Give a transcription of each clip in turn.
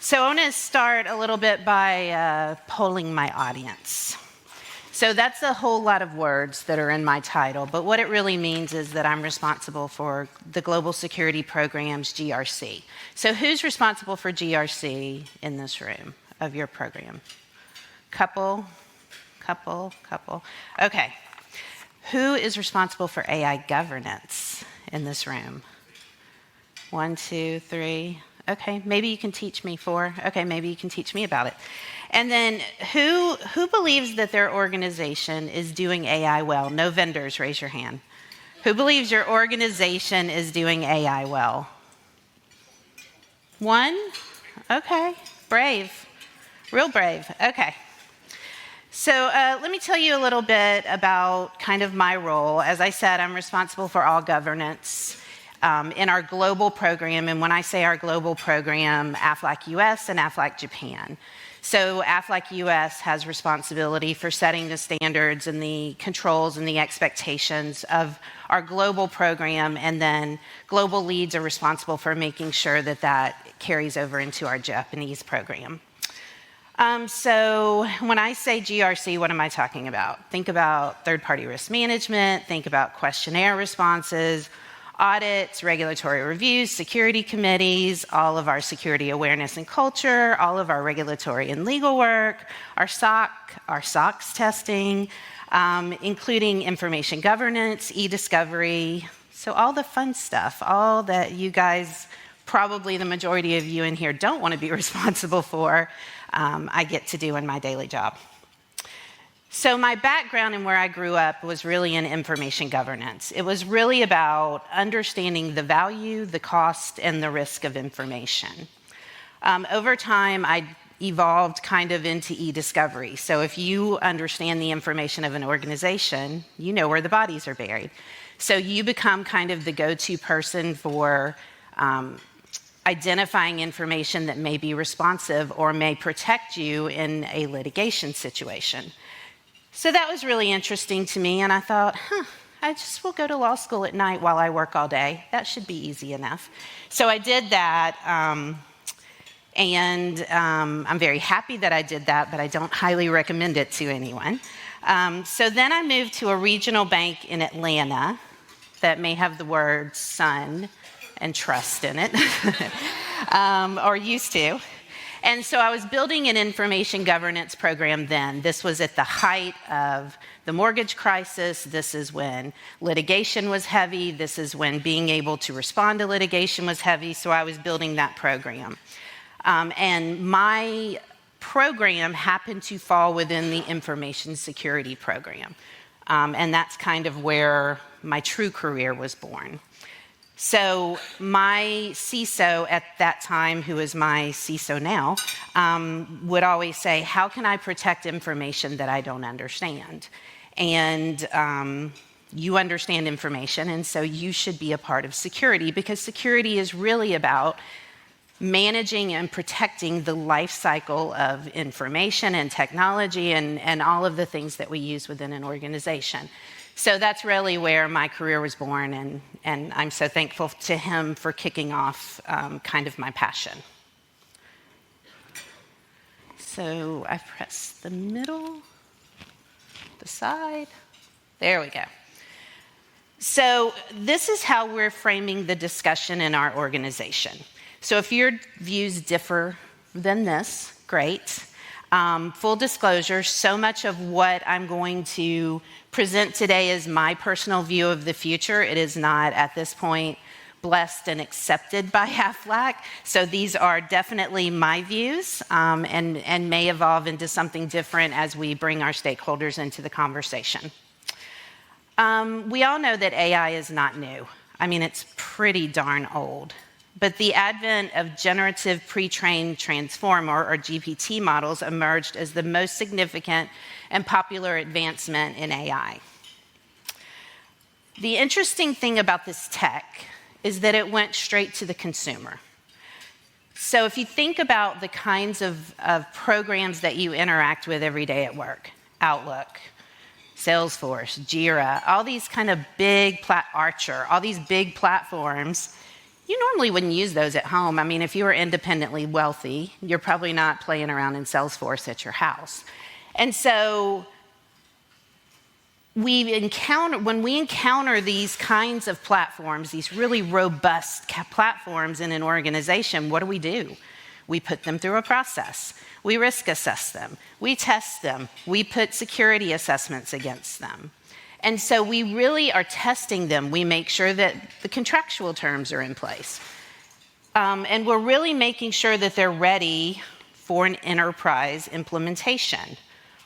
So I want to start a little bit by polling my audience. So that's a whole lot of words that are in my title, but what it really means is that I'm responsible for the Global Security Program's GRC. So who's responsible for GRC in this room of your program? Couple. Okay. Who is responsible for AI governance in this room? 1, 2, 3. Okay, maybe you can teach me 4. Okay, maybe you can teach me about it. And then who believes that their organization is doing AI well? No vendors, raise your hand. Who believes your organization is doing AI well? 1? Okay, brave, real brave, okay. So let me tell you a little bit about kind of my role. As I said, I'm responsible for all governance in our global program, and when I say our global program, Aflac US and Aflac Japan. So Aflac US has responsibility for setting the standards and the controls and the expectations of our global program, and then global leads are responsible for making sure that that carries over into our Japanese program. So when I say GRC, what am I talking about? Think about third-party risk management, think about questionnaire responses, audits, regulatory reviews, security committees, all of our security awareness and culture, all of our regulatory and legal work, our SOX testing, including information governance, e-discovery, so all the fun stuff, all that you guys, probably the majority of you in here don't want to be responsible for, I get to do in my daily job. So my background and where I grew up was really in information governance. It was really about understanding the value, the cost, and the risk of information. Over time, I evolved kind of into e-discovery. So if you understand the information of an organization, you know where the bodies are buried. So you become kind of the go-to person for identifying information that may be responsive or may protect you in a litigation situation. So that was really interesting to me, and I thought, I just will go to law school at night while I work all day. That should be easy enough. So I did that, and I'm very happy that I did that, but I don't highly recommend it to anyone. So then I moved to a regional bank in Atlanta that may have the word son and trust in it, or used to. And so I was building an information governance program then. This was at the height of the mortgage crisis. This is when litigation was heavy. This is when being able to respond to litigation was heavy. So I was building that program. And my program happened to fall within the information security program. And that's kind of where my true career was born. So my CISO at that time, who is my CISO now, would always say, how can I protect information that I don't understand? And you understand information, and so you should be a part of security, because security is really about managing and protecting the life cycle of information and technology and all of the things that we use within an organization. So that's really where my career was born, and I'm so thankful to him for kicking off kind of my passion. So I press the middle, the side, there we go. So this is how we're framing the discussion in our organization. So if your views differ than this, great. Full disclosure, so much of what I'm going to present today is my personal view of the future. It is not, at this point, blessed and accepted by Aflac. So these are definitely my views and may evolve into something different as we bring our stakeholders into the conversation. We all know that AI is not new. I mean, it's pretty darn old. But the advent of generative pre-trained transformer, or GPT models, emerged as the most significant and popular advancement in AI. The interesting thing about this tech is that it went straight to the consumer. So if you think about the kinds of programs that you interact with every day at work, Outlook, Salesforce, Jira, all these kind of big, Archer, all these big platforms, you normally wouldn't use those at home. I mean, if you were independently wealthy, you're probably not playing around in Salesforce at your house. And so when we encounter these kinds of platforms, these really robust platforms in an organization, what do? We put them through a process. We risk assess them. We test them. We put security assessments against them. And so we really are testing them. We make sure that the contractual terms are in place. And we're really making sure that they're ready for an enterprise implementation.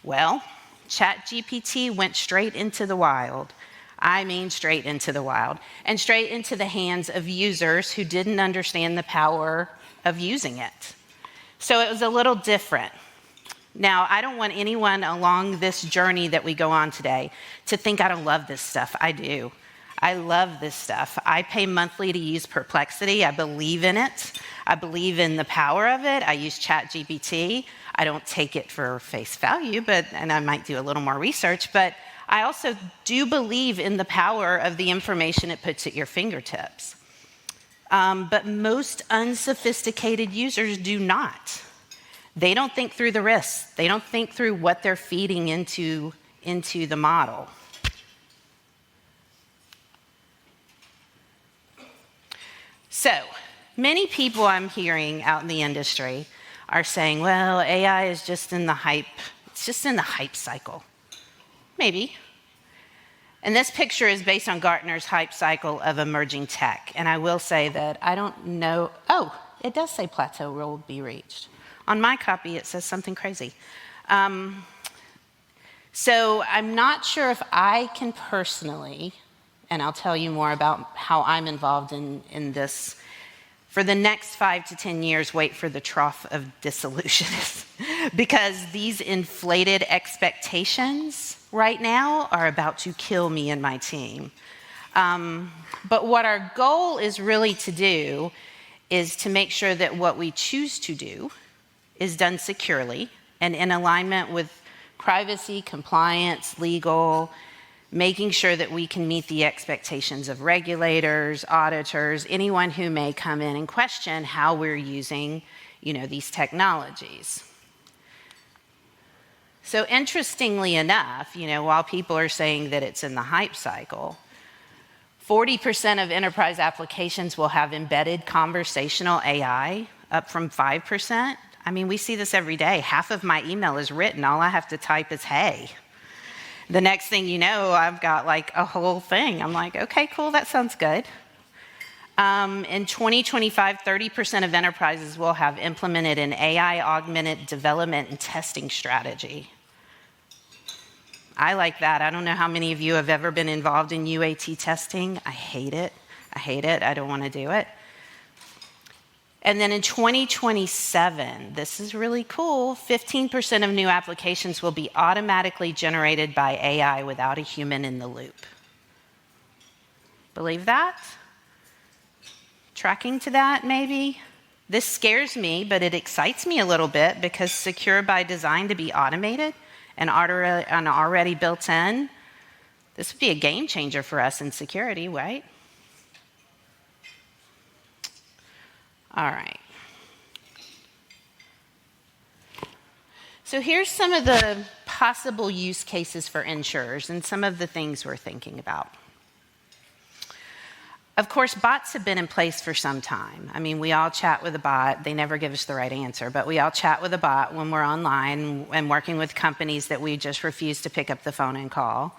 Well, ChatGPT went straight into the wild. I mean straight into the wild. And straight into the hands of users who didn't understand the power of using it. So it was a little different. Now, I don't want anyone along this journey that we go on today to think I don't love this stuff. I do. I love this stuff. I pay monthly to use Perplexity. I believe in it. I believe in the power of it. I use ChatGPT. I don't take it for face value, and I might do a little more research, but I also do believe in the power of the information it puts at your fingertips. But most unsophisticated users do not. They don't think through the risks. They don't think through what they're feeding into the model. So, many people I'm hearing out in the industry are saying, well, AI is just in the hype. It's just in the hype cycle. Maybe. And this picture is based on Gartner's hype cycle of emerging tech. And I will say that I don't know. Oh, it does say plateau will be reached. On my copy, it says something crazy. So I'm not sure if I can personally, and I'll tell you more about how I'm involved in this, for the next 5 to 10 years, wait for the trough of disillusion. Because these inflated expectations right now are about to kill me and my team. But what our goal is really to do is to make sure that what we choose to do is done securely and in alignment with privacy, compliance, legal, making sure that we can meet the expectations of regulators, auditors, anyone who may come in and question how we're using, these technologies. So interestingly enough, while people are saying that it's in the hype cycle, 40% of enterprise applications will have embedded conversational AI, up from 5%. I mean, we see this every day. Half of my email is written. All I have to type is, hey. The next thing you know, I've got like a whole thing. I'm like, okay, cool, that sounds good. In 2025, 30% of enterprises will have implemented an AI-augmented development and testing strategy. I like that. I don't know how many of you have ever been involved in UAT testing. I hate it. I don't want to do it. And then in 2027, this is really cool, 15% of new applications will be automatically generated by AI without a human in the loop. Believe that? Tracking to that, maybe? This scares me, but it excites me a little bit because secure by design to be automated and already built in, this would be a game changer for us in security, right? All right. So here's some of the possible use cases for insurers and some of the things we're thinking about. Of course, bots have been in place for some time. I mean, we all chat with a bot. They never give us the right answer, but we all chat with a bot when we're online and working with companies that we just refuse to pick up the phone and call.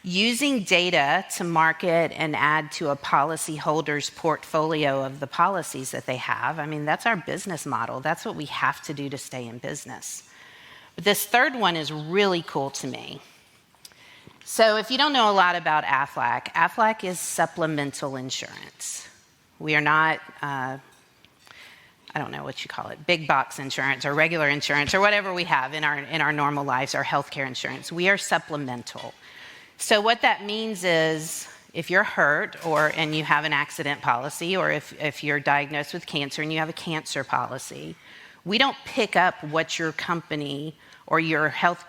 Using data to market and add to a policyholder's portfolio of the policies that they have. I mean, that's our business model. That's what we have to do to stay in business. But this third one is really cool to me. So if you don't know a lot about Aflac, Aflac is supplemental insurance. We are not, I don't know what you call it, big box insurance or regular insurance or whatever we have in our normal lives, our healthcare insurance. We are supplemental. So what that means is if you're hurt and you have an accident policy, or if you're diagnosed with cancer and you have a cancer policy, we don't pick up what your company or your health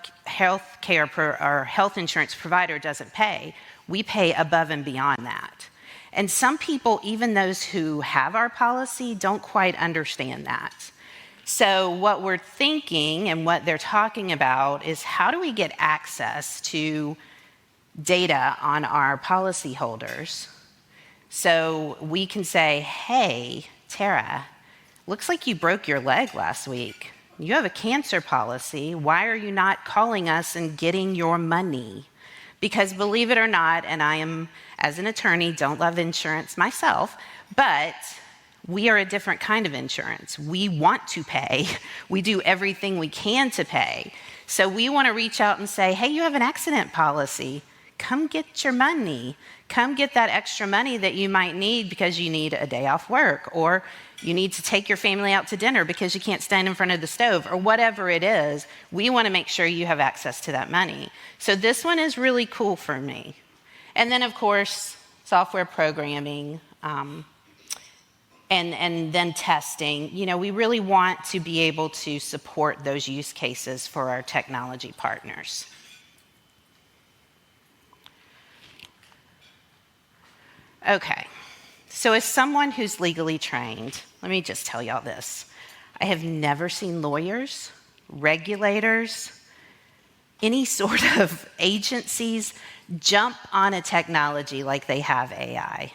insurance provider doesn't pay. We pay above and beyond that. And some people, even those who have our policy, don't quite understand that. So what we're thinking and what they're talking about is how do we get access to data on our policyholders so we can say, hey, Tera, looks like you broke your leg last week. You have a cancer policy. Why are you not calling us and getting your money? Because believe it or not, and I am, as an attorney, don't love insurance myself, but we are a different kind of insurance. We want to pay. We do everything we can to pay. So we want to reach out and say, hey, you have an accident policy. Come get your money. Come get that extra money that you might need because you need a day off work, or you need to take your family out to dinner because you can't stand in front of the stove, or whatever it is. We want to make sure you have access to that money. So this one is really cool for me. And then, of course, software programming, and then testing. You know, we really want to be able to support those use cases for our technology partners. Okay, so as someone who's legally trained, let me just tell y'all this. I have never seen lawyers, regulators, any sort of agencies jump on a technology like they have AI.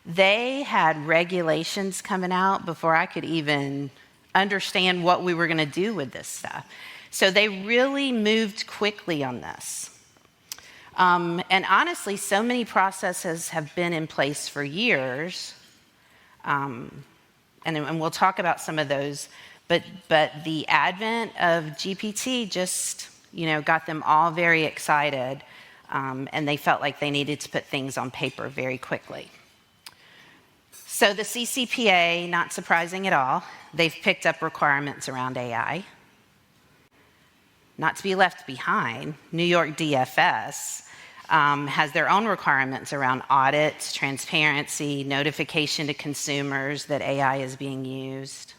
They had regulations coming out before I could even understand what we were going to do with this stuff. So they really moved quickly on this. And honestly, so many processes have been in place for years, and we'll talk about some of those, but the advent of GPT just, got them all very excited, and they felt like they needed to put things on paper very quickly. So the CCPA, not surprising at all, they've picked up requirements around AI. Not to be left behind, New York DFS has their own requirements around audits, transparency, notification to consumers that AI is being used.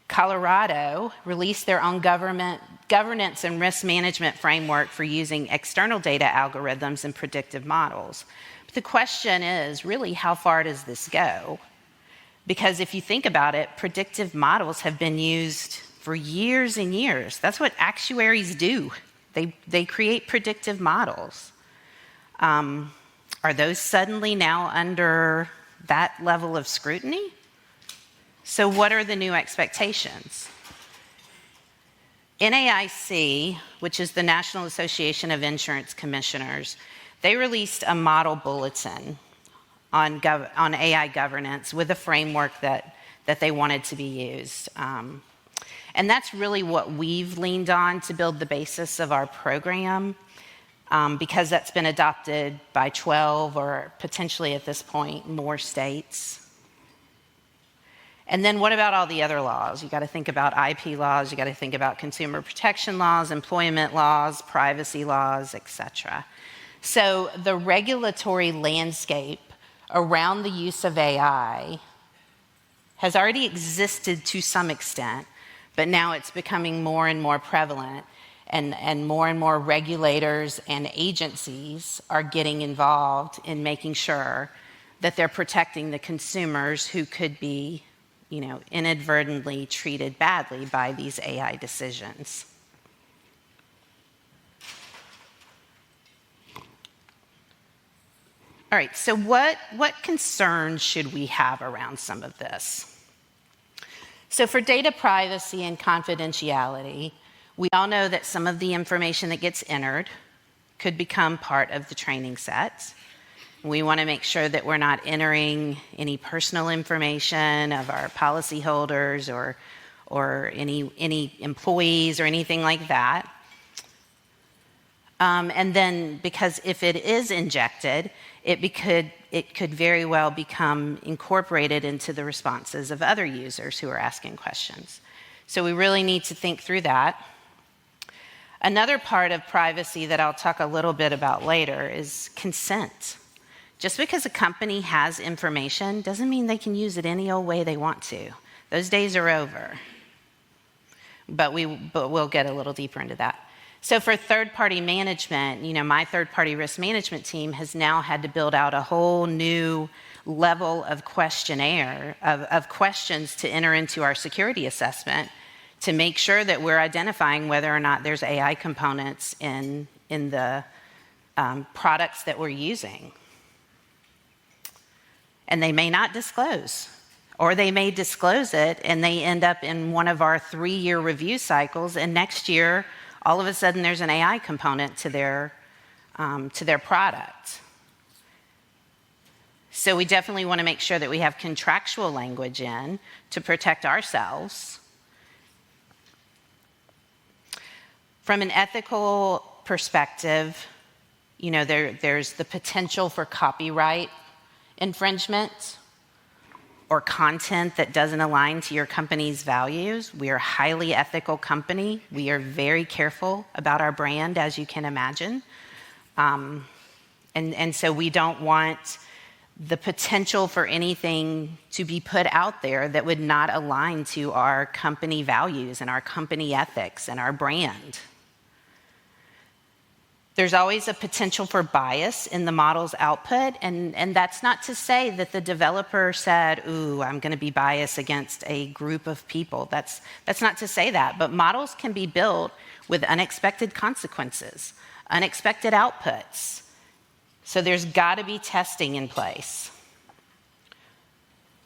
Colorado released their own governance and risk management framework for using external data algorithms and predictive models. But the question is, really, how far does this go? Because if you think about it, predictive models have been used for years and years. That's what actuaries do. They create predictive models. Are those suddenly now under that level of scrutiny? So what are the new expectations? NAIC, which is the National Association of Insurance Commissioners, they released a model bulletin on AI governance with a framework that they wanted to be used. And that's really what we've leaned on to build the basis of our program, because that's been adopted by 12 or potentially at this point more states. And then what about all the other laws? You got to think about IP laws, you got to think about consumer protection laws, employment laws, privacy laws, etc. So the regulatory landscape around the use of AI has already existed to some extent, but now it's becoming more and more prevalent, and more regulators and agencies are getting involved in making sure that they're protecting the consumers who could be, inadvertently treated badly by these AI decisions. All right, so what concerns should we have around some of this? So for data privacy and confidentiality, we all know that some of the information that gets entered could become part of the training set. We want to make sure that we're not entering any personal information of our policyholders or any employees or anything like that. And then, because if it is injected, it could very well become incorporated into the responses of other users who are asking questions. So we really need to think through that. Another part of privacy that I'll talk a little bit about later is consent. Just because a company has information doesn't mean they can use it any old way they want to. Those days are over. But we'll get a little deeper into that. So for third-party management, my third-party risk management team has now had to build out a whole new level of questionnaire, of questions to enter into our security assessment to make sure that we're identifying whether or not there's AI components in the products that we're using. And they may not disclose, or they may disclose it and they end up in one of our 3-year review cycles, and next year, all of a sudden there's an AI component to their product. So we definitely want to make sure that we have contractual language in to protect ourselves. From an ethical perspective, there's the potential for copyright infringement or content that doesn't align to your company's values. We are a highly ethical company. We are very careful about our brand, as you can imagine. And so we don't want the potential for anything to be put out there that would not align to our company values and our company ethics and our brand. There's always a potential for bias in the model's output, and that's not to say that the developer said, ooh, I'm going to be biased against a group of people. That's not to say that, but models can be built with unexpected consequences, unexpected outputs. So there's got to be testing in place.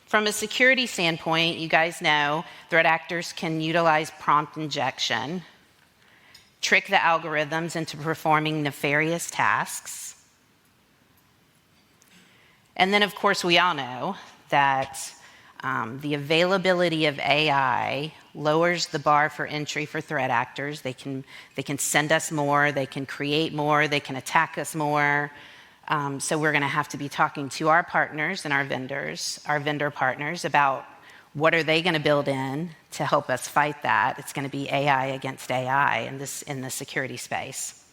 From a security standpoint, you guys know threat actors can utilize prompt injection, trick the algorithms into performing nefarious tasks. And then, of course, we all know that the availability of AI lowers the bar for entry for threat actors. They can send us more, they can create more, they can attack us more. So we're going to have to be talking to our partners and our vendors, our vendor partners, about what are they going to build in to help us fight that. It's going to be AI against AI in the security space.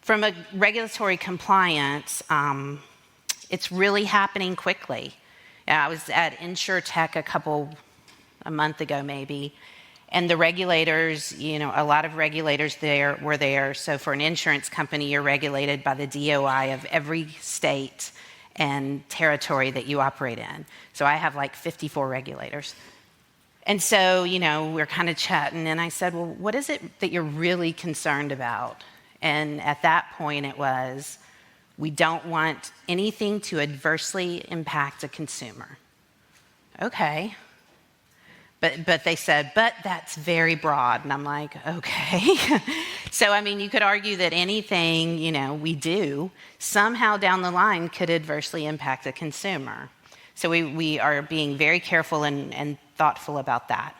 From a regulatory compliance, it's really happening quickly. I was at InsurTech a month ago maybe, and the regulators, a lot of regulators were there. So for an insurance company, you're regulated by the DOI of every state and territory that you operate in. So I have like 54 regulators. And so, we're kind of chatting, and I said, well, what is it that you're really concerned about? And at that point it was, we don't want anything to adversely impact a consumer. Okay. But they said, but that's very broad. And I'm like, okay. So, you could argue that anything, we do, somehow down the line could adversely impact the consumer. So we are being very careful and thoughtful about that.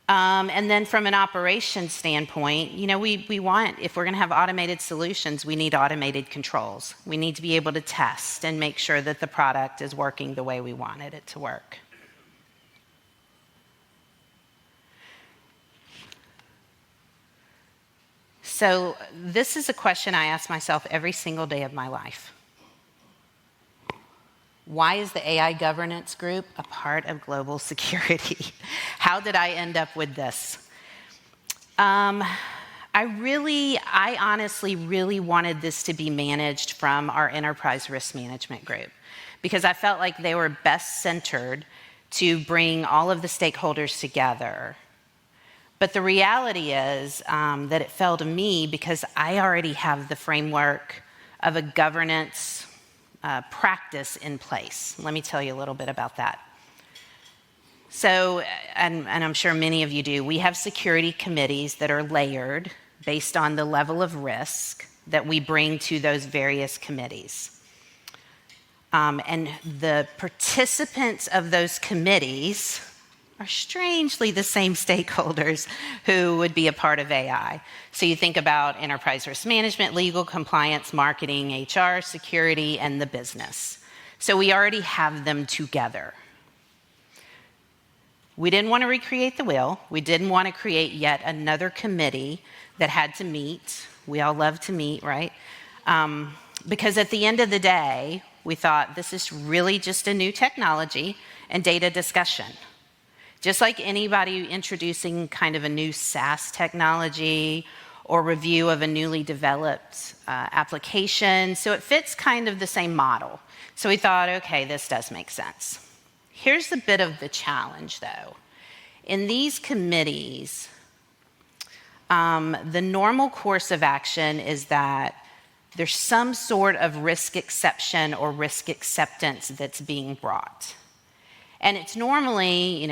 And then from an operations standpoint, we want, if we're going to have automated solutions, we need automated controls. We need to be able to test and make sure that the product is working the way we wanted it to work. So this is a question I ask myself every single day of my life. Why is the AI governance group a part of global security? How did I end up with this? I honestly really wanted this to be managed from our enterprise risk management group, because I felt like they were best centered to bring all of the stakeholders together. But the reality is that it fell to me because I already have the framework of a governance practice in place. Let me tell you a little bit about that. So, and I'm sure many of you do, we have security committees that are layered based on the level of risk that we bring to those various committees. And the participants of those committees are strangely the same stakeholders who would be a part of AI. So you think about enterprise risk management, legal, compliance, marketing, HR, security, and the business. So we already have them together. We didn't want to recreate the wheel. We didn't want to create yet another committee that had to meet. We all love to meet, right? Because at the end of the day, we thought this is really just a new technology and data discussion. Just like anybody introducing kind of a new SaaS technology or review of a newly developed application. So it fits kind of the same model. So we thought, okay, this does make sense. Here's a bit of the challenge, though. In these committees, the normal course of action is that there's some sort of risk exception or risk acceptance that's being brought. And it's normally,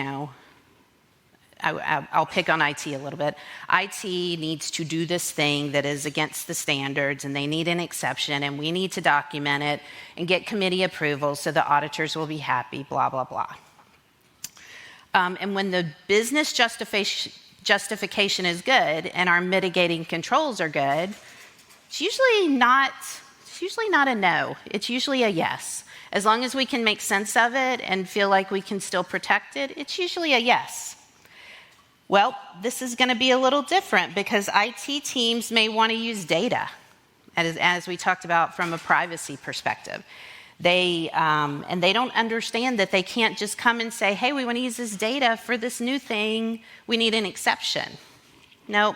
I'll pick on IT a little bit. IT needs to do this thing that is against the standards, and they need an exception, and we need to document it and get committee approval so the auditors will be happy, blah, blah, blah. And when the business justification is good and our mitigating controls are good, it's usually not a no. It's usually a yes. As long as we can make sense of it and feel like we can still protect it, it's usually a yes. Well, this is going to be a little different because IT teams may want to use data, as we talked about from a privacy perspective. And they don't understand that they can't just come and say, hey, we want to use this data for this new thing. We need an exception. No,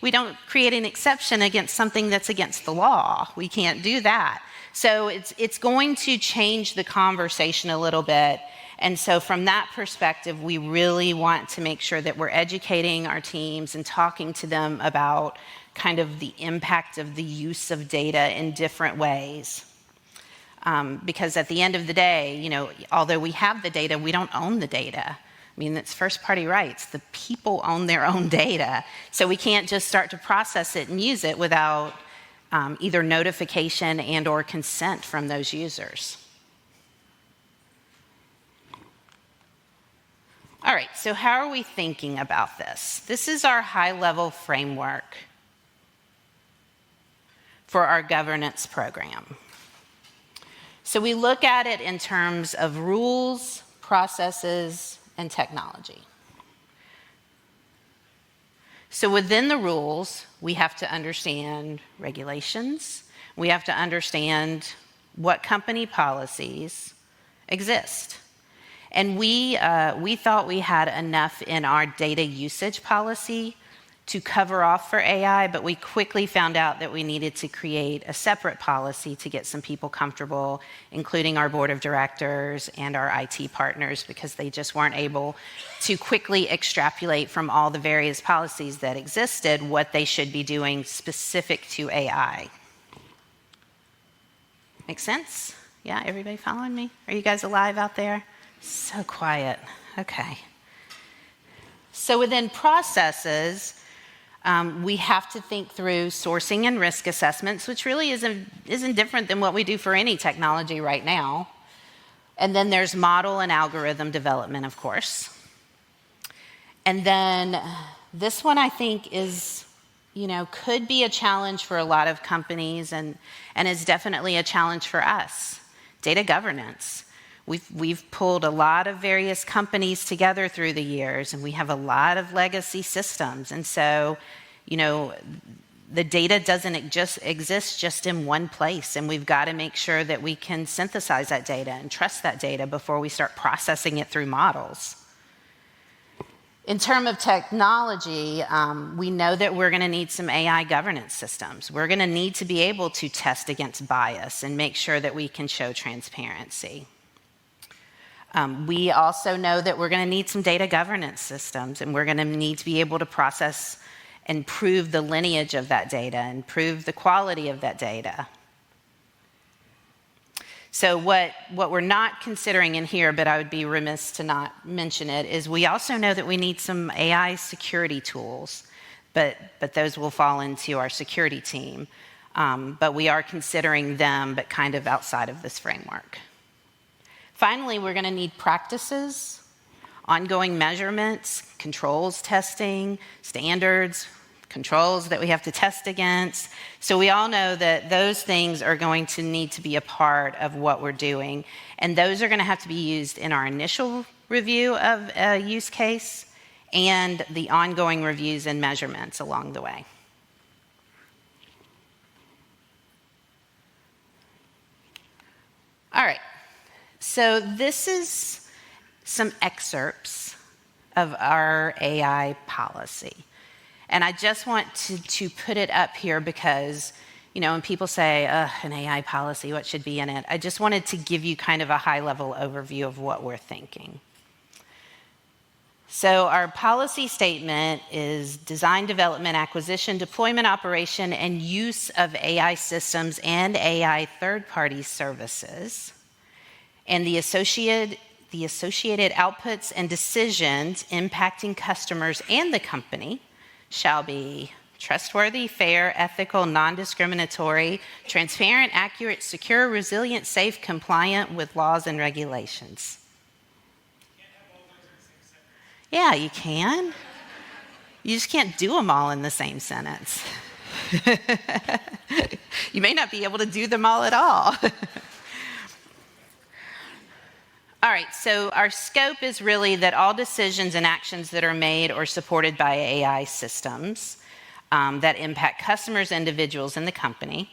we don't create an exception against something that's against the law. We can't do that. So it's going to change the conversation a little bit. And so from that perspective, we really want to make sure that we're educating our teams and talking to them about kind of the impact of the use of data in different ways. Because at the end of the day, although we have the data, we don't own the data. I mean, it's first-party rights. The people own their own data. So we can't just start to process it and use it without either notification and or consent from those users. All right, so how are we thinking about this? This is our high-level framework for our governance program. So we look at it in terms of rules, processes, and technology. So within the rules, we have to understand regulations. We have to understand what company policies exist. And we thought we had enough in our data usage policy to cover off for AI, but we quickly found out that we needed to create a separate policy to get some people comfortable, including our board of directors and our IT partners, because they just weren't able to quickly extrapolate from all the various policies that existed what they should be doing specific to AI. Make sense? Yeah, everybody following me? Are you guys alive out there? So quiet. Okay. So within processes, we have to think through sourcing and risk assessments, which really isn't different than what we do for any technology right now. And then there's model and algorithm development, of course. And then this one I think is, could be a challenge for a lot of companies and is definitely a challenge for us. Data governance. We've pulled a lot of various companies together through the years, and we have a lot of legacy systems. And so, the data doesn't exist just in one place, and we've got to make sure that we can synthesize that data and trust that data before we start processing it through models. In terms of technology, we know that we're going to need some AI governance systems. We're going to need to be able to test against bias and make sure that we can show transparency. We also know that we're going to need some data governance systems, and we're going to need to be able to process and prove the lineage of that data and prove the quality of that data. So what we're not considering in here, but I would be remiss to not mention it, is we also know that we need some AI security tools, but those will fall into our security team. But we are considering them, but kind of outside of this framework. Finally, we're going to need practices, ongoing measurements, controls testing, standards, controls that we have to test against. So we all know that those things are going to need to be a part of what we're doing. And those are going to have to be used in our initial review of a use case and the ongoing reviews and measurements along the way. All right. So this is some excerpts of our AI policy. And I just want to put it up here because, when people say, an AI policy, what should be in it? I just wanted to give you kind of a high-level overview of what we're thinking. So our policy statement is design, development, acquisition, deployment, operation, and use of AI systems and AI third-party services, and the associated outputs and decisions impacting customers and the company shall be trustworthy, fair, ethical, non-discriminatory, transparent, accurate, secure, resilient, safe, compliant with laws and regulations. Yeah, you can. You just can't do them all in the same sentence. You may not be able to do them all at all. All right, so our scope is really that all decisions and actions that are made or supported by AI systems that impact customers, individuals, and the company,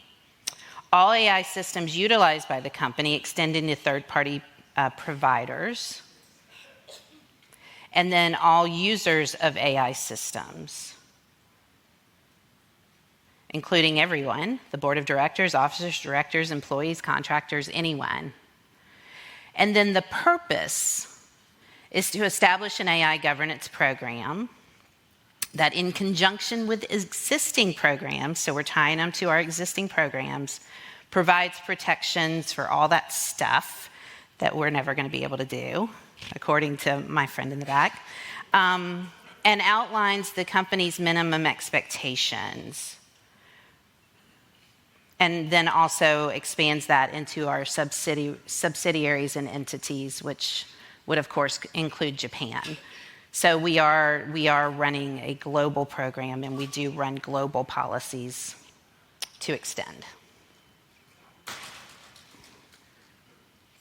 all AI systems utilized by the company extending to third-party providers, and then all users of AI systems, including everyone, the board of directors, officers, directors, employees, contractors, anyone. And then the purpose is to establish an AI governance program that, in conjunction with existing programs, so we're tying them to our existing programs, provides protections for all that stuff that we're never going to be able to do, according to my friend in the back, and outlines the company's minimum expectations, and then also expands that into our subsidiaries and entities, which would, of course, include Japan. So we are running a global program, and we do run global policies to extend.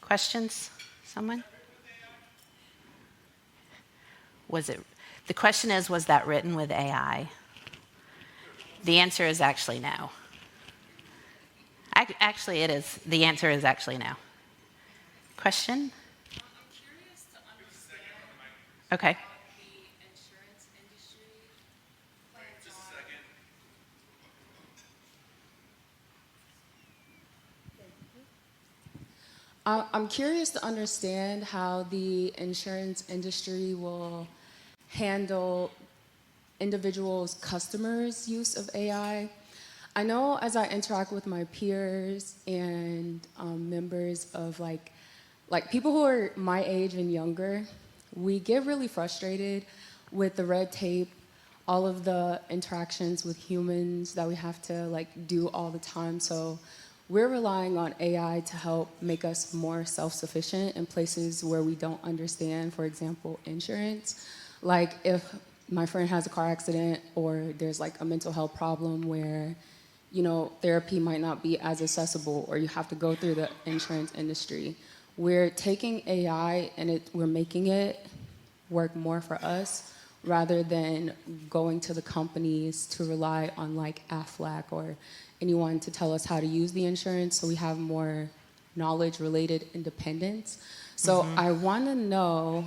Questions? Someone? The question is, was that written with AI? The answer is actually no. Actually, it is. The answer is actually no. Question? I'm curious to understand Okay. how the insurance industry plans Just a on... second. I'm curious to understand how the insurance industry will handle individuals' customers' use of AI. I know as I interact with my peers and members of like people who are my age and younger, we get really frustrated with the red tape, all of the interactions with humans that we have to do all the time. So we're relying on AI to help make us more self-sufficient in places where we don't understand, for example, insurance. Like if my friend has a car accident or there's a mental health problem where therapy might not be as accessible or you have to go through the insurance industry. We're taking AI and we're making it work more for us rather than going to the companies to rely on Aflac or anyone to tell us how to use the insurance, so we have more knowledge-related independence. So I want to know,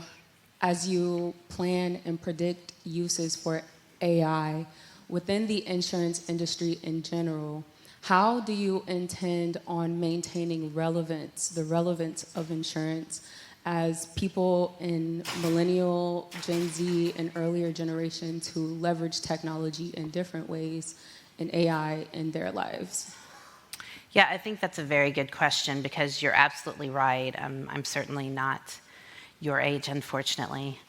as you plan and predict uses for AI, within the insurance industry in general, how do you intend on maintaining relevance, the relevance of insurance, as people in millennial, Gen Z, and earlier generations who leverage technology in different ways and AI in their lives? Yeah, I think that's a very good question because you're absolutely right. I'm certainly not your age, unfortunately.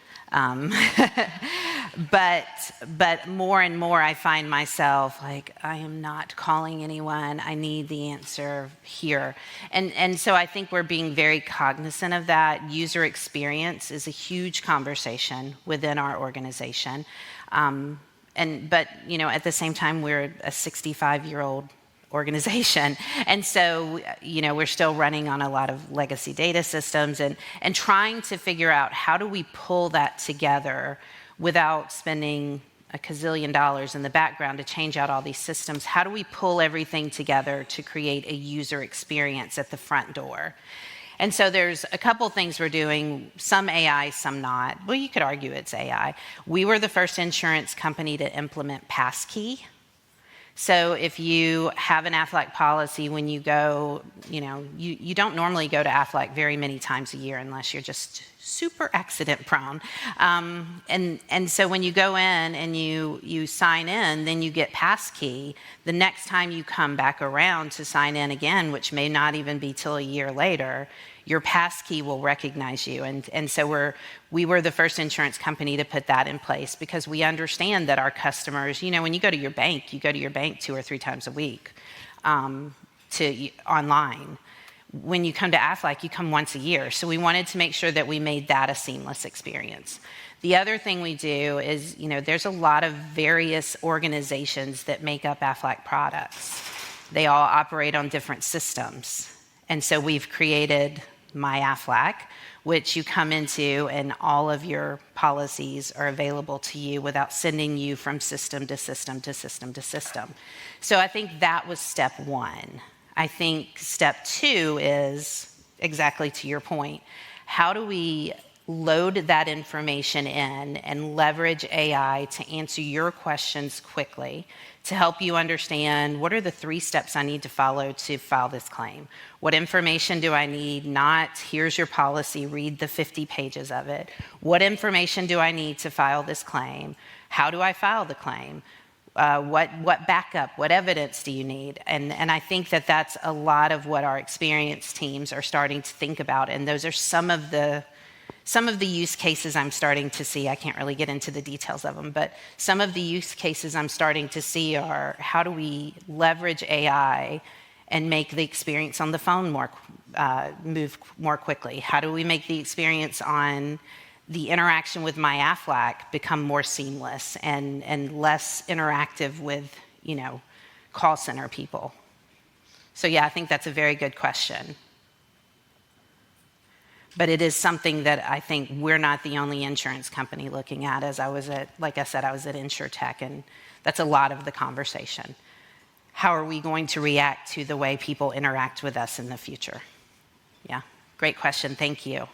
But more and more I find myself I am not calling anyone. I need the answer here. And so I think we're being very cognizant of that. User experience is a huge conversation within our organization. But at the same time, we're a 65-year-old organization. And so, we're still running on a lot of legacy data systems and trying to figure out how do we pull that together without spending $1 gazillion in the background to change out all these systems. How do we pull everything together to create a user experience at the front door? And so there's a couple things we're doing, some AI, some not. Well, you could argue it's AI. We were the first insurance company to implement passkey. So if you have an Aflac policy, when you go, you don't normally go to Aflac very many times a year unless you're just super accident prone. And so when you go in and you sign in, then you get passkey. The next time you come back around to sign in again, which may not even be till a year later, your passkey will recognize you. And so we were the first insurance company to put that in place because we understand that our customers, when you go to your bank, you go to your bank 2 or 3 times a week online. When you come to Aflac, you come once a year. So we wanted to make sure that we made that a seamless experience. The other thing we do is, there's a lot of various organizations that make up Aflac products. They all operate on different systems. And so we've created My Aflac, which you come into and all of your policies are available to you without sending you from system to system to system to system. So I think that was step 1. I think step 2 is, exactly to your point, how do we load that information in and leverage AI to answer your questions quickly, to help you understand what are the 3 steps I need to follow to file this claim? What information do I need? Not, here's your policy, read the 50 pages of it. What information do I need to file this claim? How do I file the claim? What backup, what evidence do you need? And I think that that's a lot of what our experienced teams are starting to think about. And those are some of the use cases I'm starting to see. I can't really get into the details of them, but some of the use cases I'm starting to see are how do we leverage AI and make the experience on the phone move more quickly? How do we make the experience on the interaction with My Aflac become more seamless and less interactive with, call center people? So yeah, I think that's a very good question. But it is something that I think we're not the only insurance company looking at. Like I said, I was at InsurTech, and that's a lot of the conversation. How are we going to react to the way people interact with us in the future? Yeah, great question, thank you.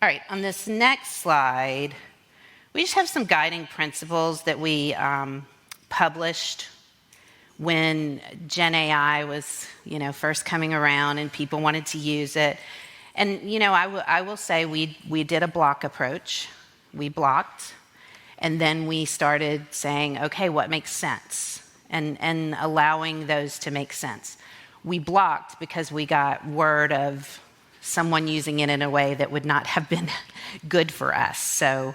All right, on this next slide, we just have some guiding principles that we published when Gen AI was, first coming around and people wanted to use it. And, I will say we did a block approach. We blocked, and then we started saying, okay, what makes sense? And allowing those to make sense. We blocked because we got word of someone using it in a way that would not have been good for us. So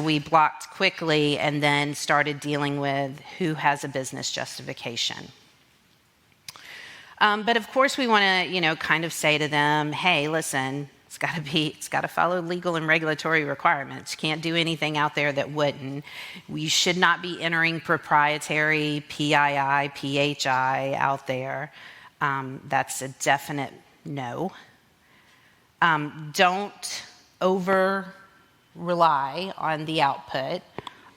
we blocked quickly and then started dealing with who has a business justification. But of course we want to, kind of say to them, hey, listen, it's got to follow legal and regulatory requirements. You can't do anything out there that wouldn't. We should not be entering proprietary PII, PHI out there. That's a definite no. Don't over-rely on the output.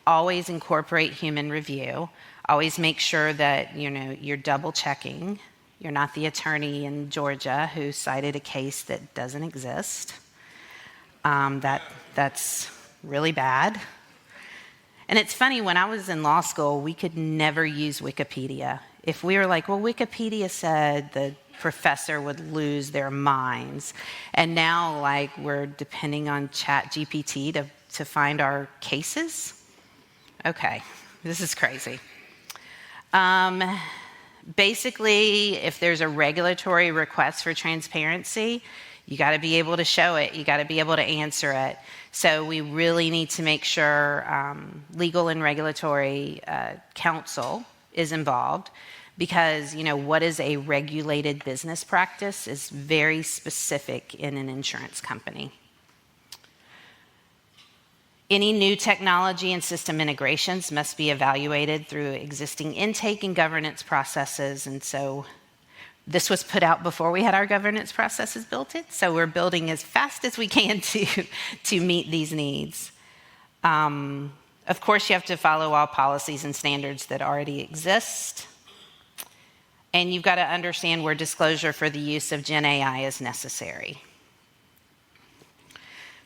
Always incorporate human review. Always make sure that you're double-checking. You're not the attorney in Georgia who cited a case that doesn't exist. That's really bad. And it's funny, when I was in law school, we could never use Wikipedia. If we were like, well, Wikipedia said the professor would lose their minds. And now, we're depending on ChatGPT to find our cases. Okay, this is crazy. Basically, if there's a regulatory request for transparency, you got to be able to show it. You got to be able to answer it. So we really need to make sure legal and regulatory counsel is involved. Because, what is a regulated business practice is very specific in an insurance company. Any new technology and system integrations must be evaluated through existing intake and governance processes. And so this was put out before we had our governance processes built in. So we're building as fast as we can to meet these needs. Of course, you have to follow all policies and standards that already exist. And you've got to understand where disclosure for the use of Gen AI is necessary.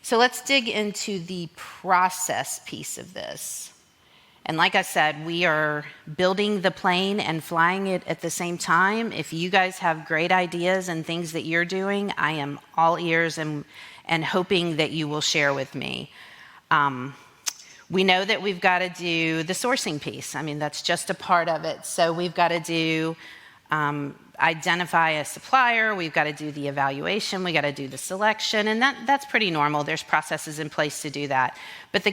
So let's dig into the process piece of this. And like I said, we are building the plane and flying it at the same time. If you guys have great ideas and things that you're doing, I am all ears and hoping that you will share with me. We know that we've got to do the sourcing piece. I mean, that's just a part of it. So we've got to do identify a supplier, we've got to do the evaluation, we got to do the selection, and that's pretty normal. There's processes in place to do that. But the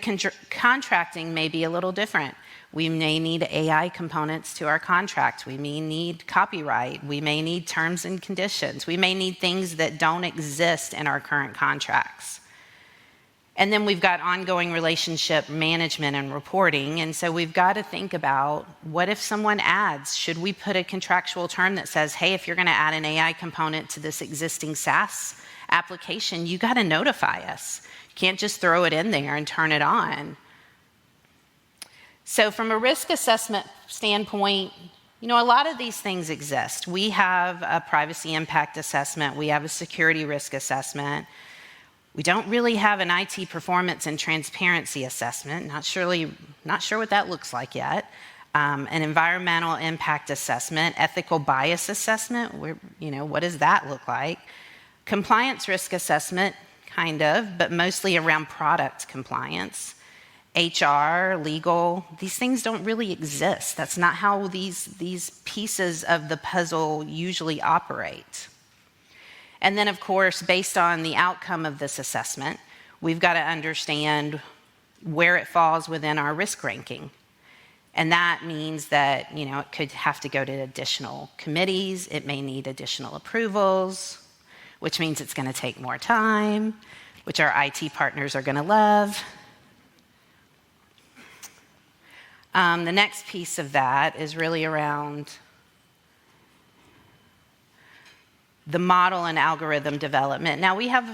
contracting may be a little different. We may need AI components to our contract. We may need copyright. We may need terms and conditions. We may need things that don't exist in our current contracts. And then we've got ongoing relationship management and reporting. And so we've got to think about, what if someone adds? Should we put a contractual term that says, hey, if you're going to add an AI component to this existing SaaS application, you got to notify us. You can't just throw it in there and turn it on. So from a risk assessment standpoint, you know, a lot of these things exist. We have a privacy impact assessment. We have a security risk assessment. We don't really have an IT performance and transparency assessment. Not sure what that looks like yet. An environmental impact assessment, ethical bias assessment. What does that look like? Compliance risk assessment, kind of, but mostly around product compliance. HR, legal, these things don't really exist. That's not how these pieces of the puzzle usually operate. And then, of course, based on the outcome of this assessment, we've got to understand where it falls within our risk ranking. And that means that, it could have to go to additional committees, it may need additional approvals, which means it's going to take more time, which our IT partners are going to love. The next piece of that is really around the model and algorithm development. Now we have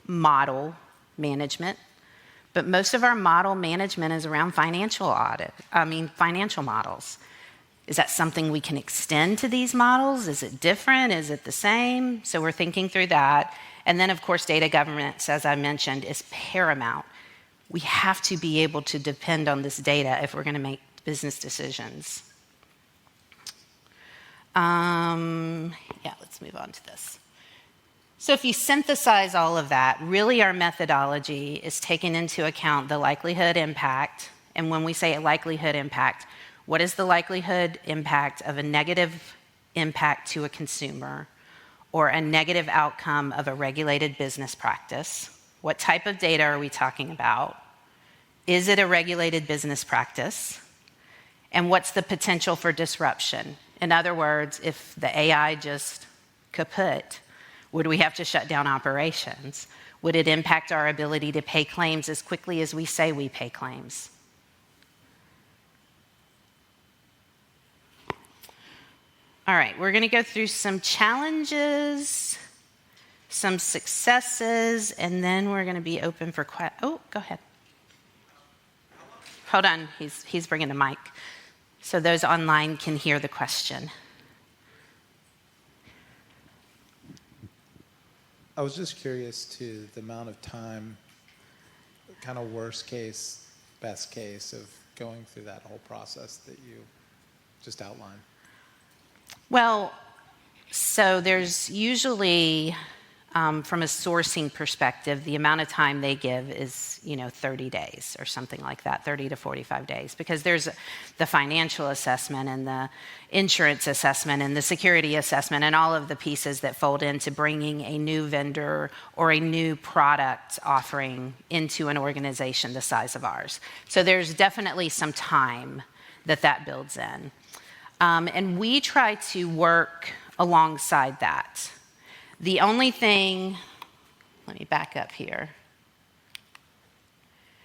model management, but most of our model management is around financial models. Is that something we can extend to these models? Is it different? Is it the same? So we're thinking through that. And then, of course, data governance, as I mentioned, is paramount. We have to be able to depend on this data if we're going to make business decisions. Let's move on to this. So if you synthesize all of that, really our methodology is taking into account the likelihood impact. And when we say a likelihood impact, what is the likelihood impact of a negative impact to a consumer or a negative outcome of a regulated business practice? What type of data are we talking about? Is it a regulated business practice? And what's the potential for disruption? In other words, if the AI just kaput, would we have to shut down operations? Would it impact our ability to pay claims as quickly as we say we pay claims? All right, we're going to go through some challenges, some successes, and then we're going to be open for questions. Oh, go ahead. Hold on, he's bringing the mic so those online can hear the question. I was just curious to the amount of time, kind of worst case, best case of going through that whole process that you just outlined. Well, so there's usually, from a sourcing perspective, the amount of time they give is, 30 days or something like that, 30 to 45 days, because there's the financial assessment and the insurance assessment and the security assessment and all of the pieces that fold into bringing a new vendor or a new product offering into an organization the size of ours. So there's definitely some time that builds in. And we try to work alongside that. The only thing, let me back up here.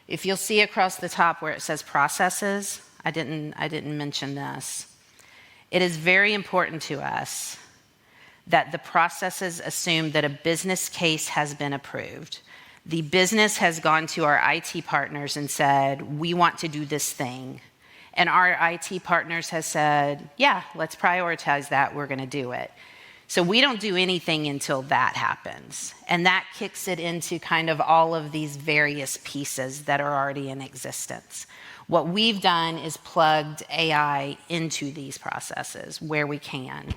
If you'll see across the top where it says processes, I didn't mention this. It is very important to us that the processes assume that a business case has been approved. The business has gone to our IT partners and said, we want to do this thing. And our IT partners has said, yeah, let's prioritize that, we're gonna do it. So we don't do anything until that happens. And that kicks it into kind of all of these various pieces that are already in existence. What we've done is plugged AI into these processes where we can.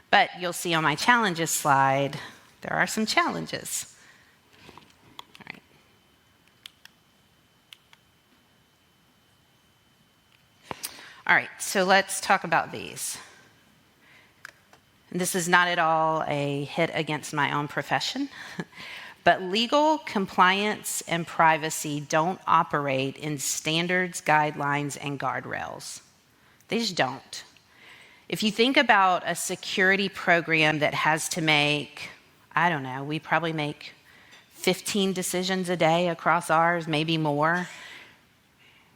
But you'll see on my challenges slide, there are some challenges. All right. All right, so let's talk about these. And this is not at all a hit against my own profession, but legal, compliance, and privacy don't operate in standards, guidelines, and guardrails. They just don't. If you think about a security program that has to make, I don't know, we probably make 15 decisions a day across ours, maybe more.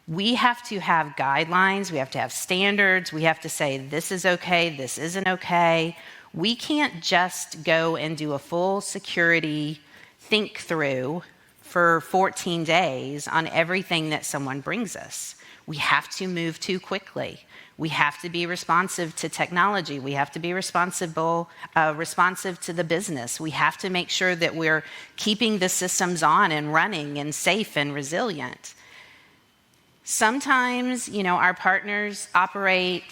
We have to have guidelines, we have to have standards, we have to say this is okay, this isn't okay. We can't just go and do a full security think through for 14 days on everything that someone brings us. We have to move too quickly. We have to be responsive to technology. We have to be responsive to the business. We have to make sure that we're keeping the systems on and running and safe and resilient. Sometimes, our partners operate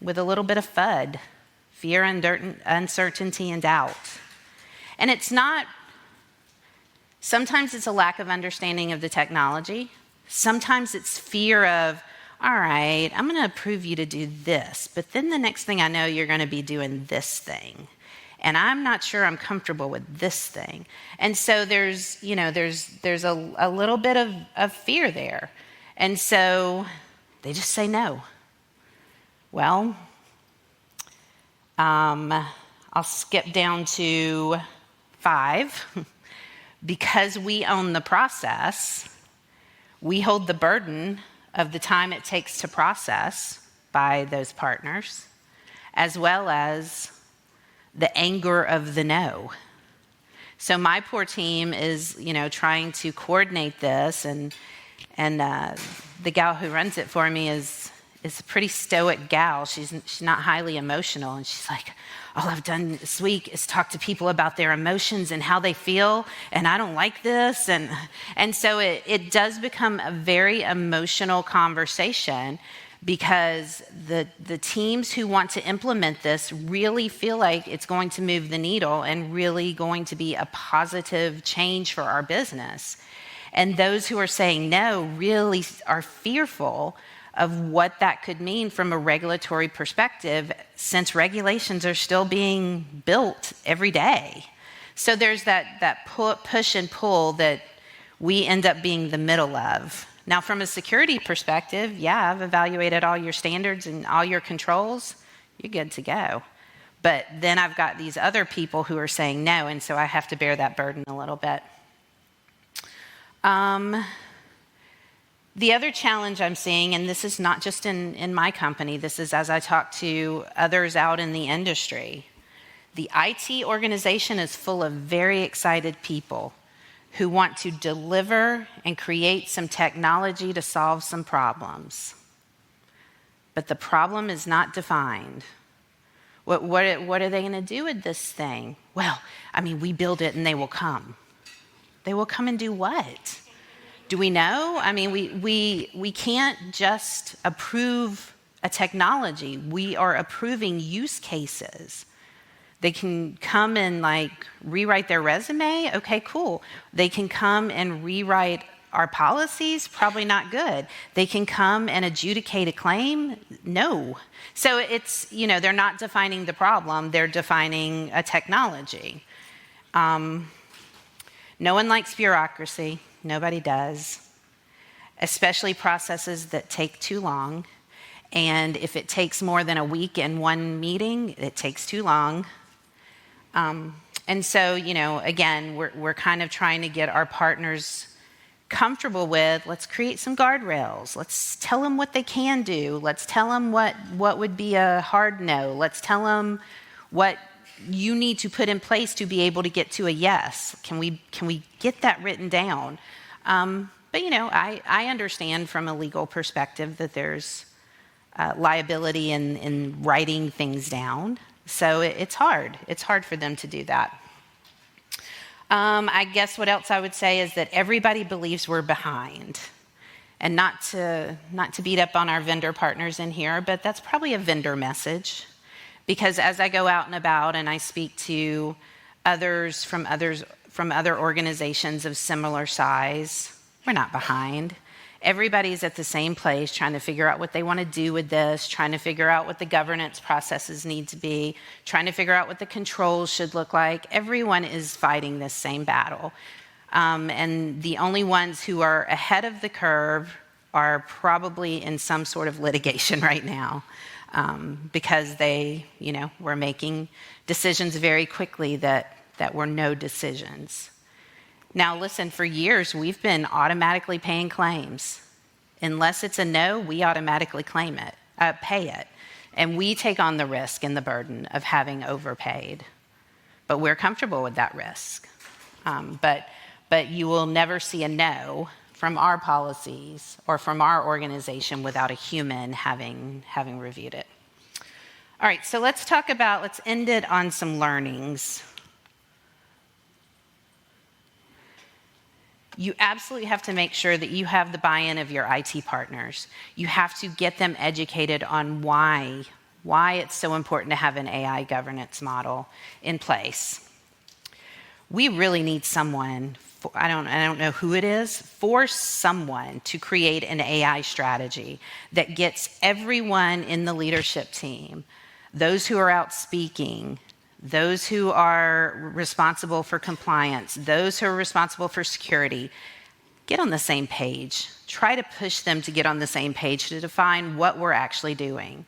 with a little bit of FUD, fear, uncertainty, and doubt. And sometimes it's a lack of understanding of the technology. Sometimes it's fear of, all right, I'm going to approve you to do this, but then the next thing I know, you're going to be doing this thing. And I'm not sure I'm comfortable with this thing. And so there's a little bit of fear there. And so they just say no. Well, I'll skip down to 5. Because we own the process, we hold the burden of the time it takes to process by those partners, as well as the anger of the no. So my poor team is, trying to coordinate this, and the gal who runs it for me is a pretty stoic gal. She's not highly emotional, and she's like, all I've done this week is talk to people about their emotions and how they feel, and I don't like this. And so it does become a very emotional conversation, because the teams who want to implement this really feel like it's going to move the needle and really going to be a positive change for our business. And those who are saying no really are fearful of what that could mean from a regulatory perspective, since regulations are still being built every day. So there's that push and pull that we end up being the middle of. Now, from a security perspective, yeah, I've evaluated all your standards and all your controls. You're good to go. But then I've got these other people who are saying no, and so I have to bear that burden a little bit. The other challenge I'm seeing, and this is not just in my company, this is as I talk to others out in the industry, the IT organization is full of very excited people who want to deliver and create some technology to solve some problems. But the problem is not defined. What are they going to do with this thing? Well, we build it and they will come. They will come and do what? Do we know? We can't just approve a technology. We are approving use cases. They can come and rewrite their resume. Okay, cool. They can come and rewrite our policies. Probably not good. They can come and adjudicate a claim. No. So it's, they're not defining the problem. They're defining a technology. No one likes bureaucracy. Nobody does. Especially processes that take too long. And if it takes more than a week in one meeting, it takes too long. And so, again, we're kind of trying to get our partners comfortable with, let's create some guardrails. Let's tell them what they can do. Let's tell them what would be a hard no. Let's tell them what you need to put in place to be able to get to a yes. Can we get that written down? But I understand from a legal perspective that there's liability in writing things down. So it's hard. It's hard for them to do that. I guess what else I would say is that everybody believes we're behind. And not to beat up on our vendor partners in here, but that's probably a vendor message. Because as I go out and about and I speak to others from other organizations of similar size, we're not behind. Everybody's at the same place trying to figure out what they want to do with this, trying to figure out what the governance processes need to be, trying to figure out what the controls should look like. Everyone is fighting this same battle. And the only ones who are ahead of the curve are probably in some sort of litigation right now, because they, were making decisions very quickly that were no decisions. Now, listen, for years, we've been automatically paying claims. Unless it's a no, we automatically pay it. And we take on the risk and the burden of having overpaid. But we're comfortable with that risk. But you will never see a no from our policies or from our organization without a human having reviewed it. All right, so let's end it on some learnings. You absolutely have to make sure that you have the buy-in of your IT partners. You have to get them educated on why it's so important to have an AI governance model in place. We really need someone, I don't know who it is, force someone to create an AI strategy that gets everyone in the leadership team, those who are out speaking, those who are responsible for compliance, those who are responsible for security, get on the same page. Try to push them to get on the same page to define what we're actually doing.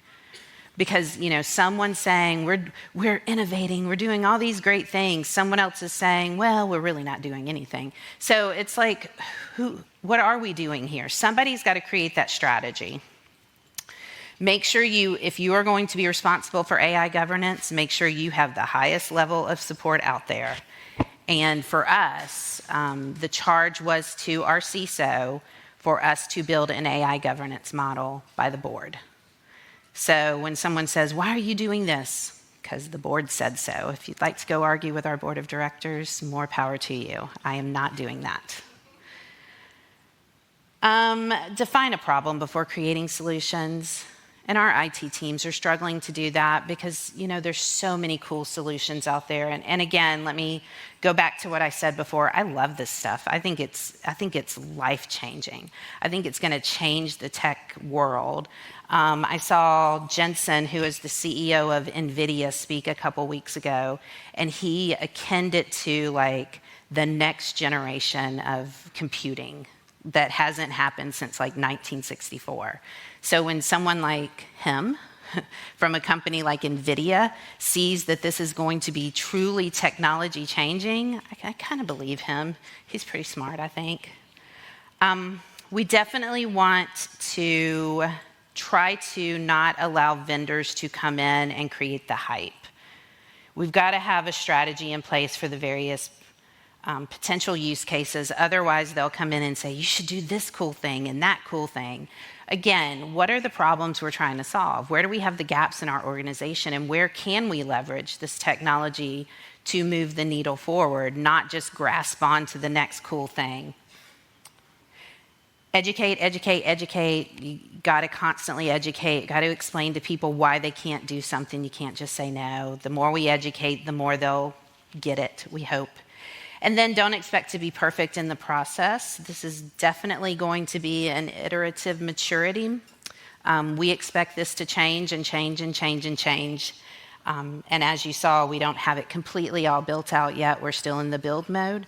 Because, someone's saying, we're innovating, we're doing all these great things. Someone else is saying, well, we're really not doing anything. So it's like, what are we doing here? Somebody's got to create that strategy. Make sure if you are going to be responsible for AI governance, make sure you have the highest level of support out there. And for us, the charge was to our CISO for us to build an AI governance model by the board. So when someone says, why are you doing this? Because the board said so. If you'd like to go argue with our board of directors, more power to you. I am not doing that. Define a problem before creating solutions. And our IT teams are struggling to do that because, there's so many cool solutions out there. And again, let me go back to what I said before. I love this stuff. I think it's life-changing. I think it's going to change the tech world. I saw Jensen, who is the CEO of NVIDIA, speak a couple weeks ago, and he akined it to like the next generation of computing that hasn't happened since like 1964. So when someone like him from a company like NVIDIA sees that this is going to be truly technology changing, I kind of believe him. He's pretty smart, I think. We definitely want to try to not allow vendors to come in and create the hype. We've got to have a strategy in place for the various potential use cases. Otherwise, they'll come in and say, you should do this cool thing and that cool thing. Again, what are the problems we're trying to solve? Where do we have the gaps in our organization, and where can we leverage this technology to move the needle forward, not just grasp on to the next cool thing? Educate, educate, educate. You got to constantly educate. Got to explain to people why they can't do something. You can't just say no. The more we educate, the more they'll get it, we hope. And then don't expect to be perfect in the process. This is definitely going to be an iterative maturity. We expect this to change and change and change and change. And as you saw, we don't have it completely all built out yet. We're still in the build mode.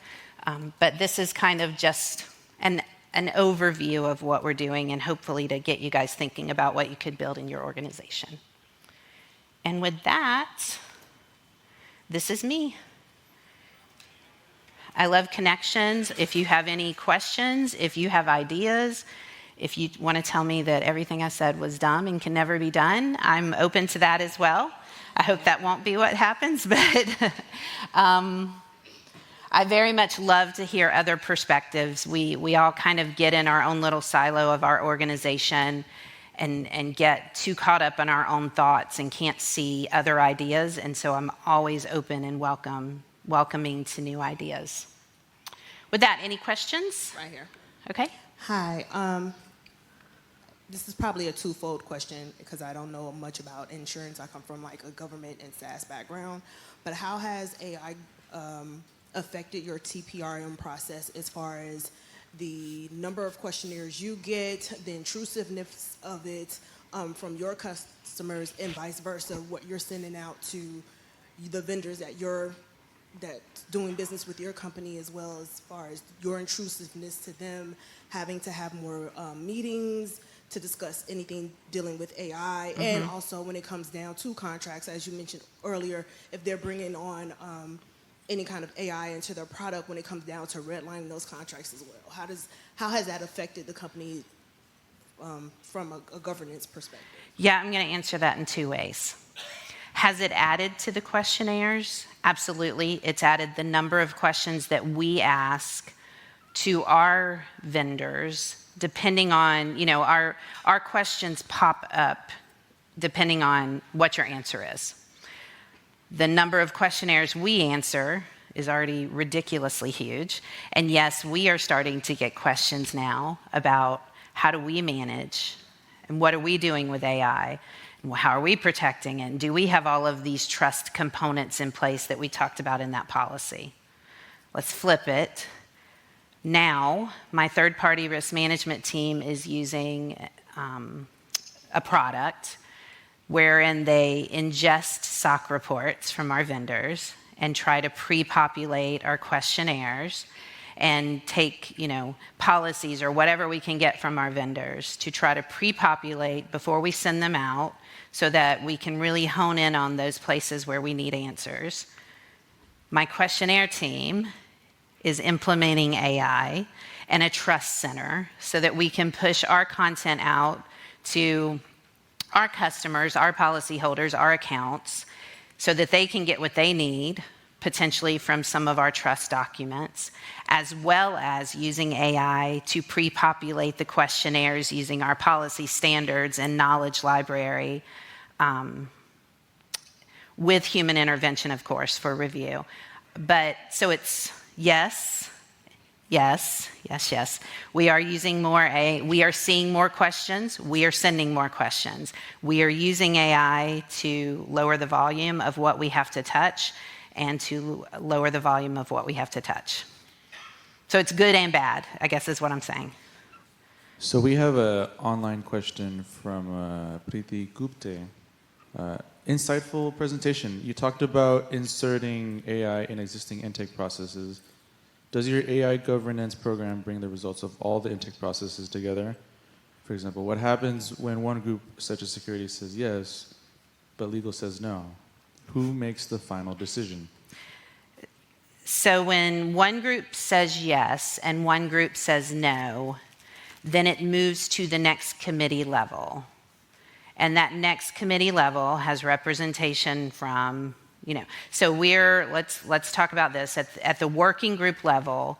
But this is kind of just an overview of what we're doing, and hopefully to get you guys thinking about what you could build in your organization. And with that, this is me. I love connections. If you have any questions, if you have ideas, if you want to tell me that everything I said was dumb and can never be done, I'm open to that as well. I hope that won't be what happens, but I I very much love to hear other perspectives. We all kind of get in our own little silo of our organization and get too caught up in our own thoughts and can't see other ideas. And so I'm always open and welcoming to new ideas. With that, any questions? Right here. Okay. Hi. This is probably a twofold question because I don't know much about insurance. I come from like a government and SaaS background. But how has AI affected your TPRM process as far as the number of questionnaires you get, the intrusiveness of it from your customers, and vice versa, what you're sending out to the vendors that's doing business with your company, as well as far as your intrusiveness to them, having to have more meetings to discuss anything dealing with AI, and also when it comes down to contracts, as you mentioned earlier, if they're bringing on any kind of AI into their product when it comes down to redlining those contracts as well. How has that affected the company from a governance perspective? Yeah, I'm going to answer that in two ways. Has it added to the questionnaires? Absolutely. It's added the number of questions that we ask to our vendors, depending on, our questions pop up depending on what your answer is. The number of questionnaires we answer is already ridiculously huge. And yes, we are starting to get questions now about how do we manage and what are we doing with AI? And how are we protecting it? And do we have all of these trust components in place that we talked about in that policy? Let's flip it. Now, my third-party risk management team is using a product wherein they ingest SOC reports from our vendors and try to pre-populate our questionnaires and take, policies or whatever we can get from our vendors to try to pre-populate before we send them out so that we can really hone in on those places where we need answers. My questionnaire team is implementing AI and a trust center so that we can push our content out to our customers, our policyholders, our accounts, so that they can get what they need, potentially from some of our trust documents, as well as using AI to pre-populate the questionnaires using our policy standards and knowledge library, with human intervention, of course, for review. But so it's yes. We are using we are seeing more questions. We are sending more questions. We are using AI to lower the volume of what we have to touch and to lower the volume of what we have to touch. So it's good and bad, I guess is what I'm saying. So we have an online question from Preeti Gupte. Insightful presentation. You talked about inserting AI in existing intake processes. Does your AI governance program bring the results of all the intake processes together? For example, what happens when one group, such as security, says yes, but legal says no? Who makes the final decision? So when one group says yes and one group says no, then it moves to the next committee level. And that next committee level has representation from, so let's talk about this. At the working group level,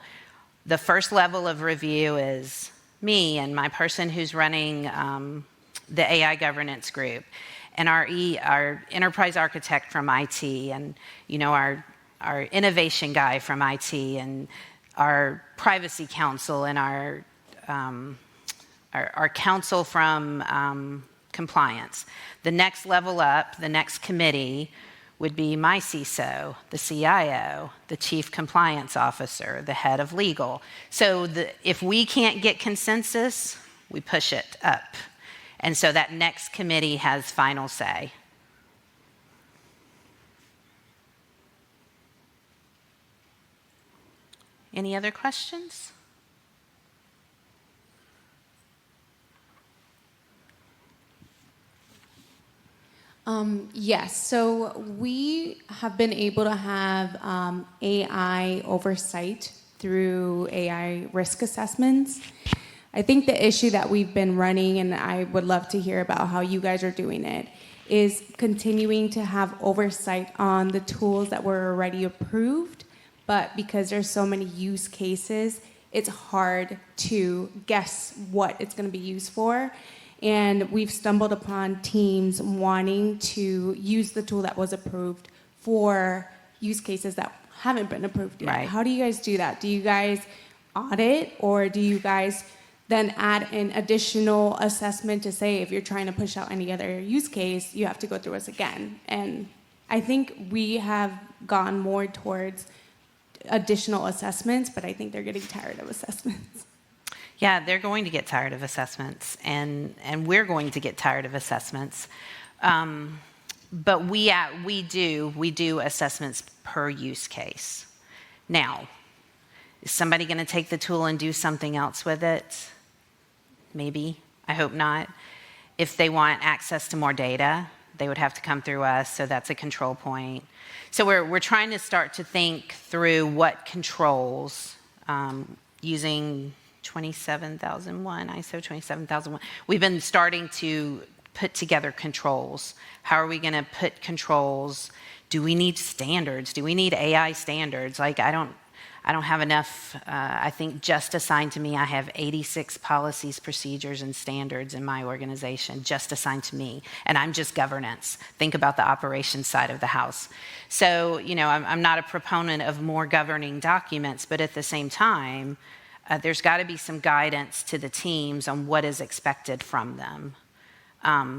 the first level of review is me and my person who's running the AI governance group, and our enterprise architect from IT, and our innovation guy from IT, and our privacy counsel, and our counsel from compliance. The next level up, the next committee, would be my CISO, the CIO, the chief compliance officer, the head of legal. So if we can't get consensus, we push it up. And so that next committee has final say. Any other questions? Yes, so we have been able to have AI oversight through AI risk assessments. I think the issue that we've been running, and I would love to hear about how you guys are doing it, is continuing to have oversight on the tools that were already approved, but because there's so many use cases, it's hard to guess what it's going to be used for. And we've stumbled upon teams wanting to use the tool that was approved for use cases that haven't been approved yet. Right. How do you guys do that? Do you guys audit, or do you guys then add an additional assessment to say if you're trying to push out any other use case, you have to go through us again? And I think we have gone more towards additional assessments, but I think they're getting tired of assessments. Yeah, they're going to get tired of assessments, and we're going to get tired of assessments. But we do assessments per use case. Now, is somebody going to take the tool and do something else with it? Maybe. I hope not. If they want access to more data, they would have to come through us, so that's a control point. So we're trying to start to think through what controls, using 27001, ISO 27001. We've been starting to put together controls. How are we going to put controls? Do we need standards? Do we need AI standards? Like, I don't have enough. I think just assigned to me, I have 86 policies, procedures, and standards in my organization, just assigned to me. And I'm just governance. Think about the operations side of the house. So, I'm not a proponent of more governing documents, but at the same time, there's got to be some guidance to the teams on what is expected from them.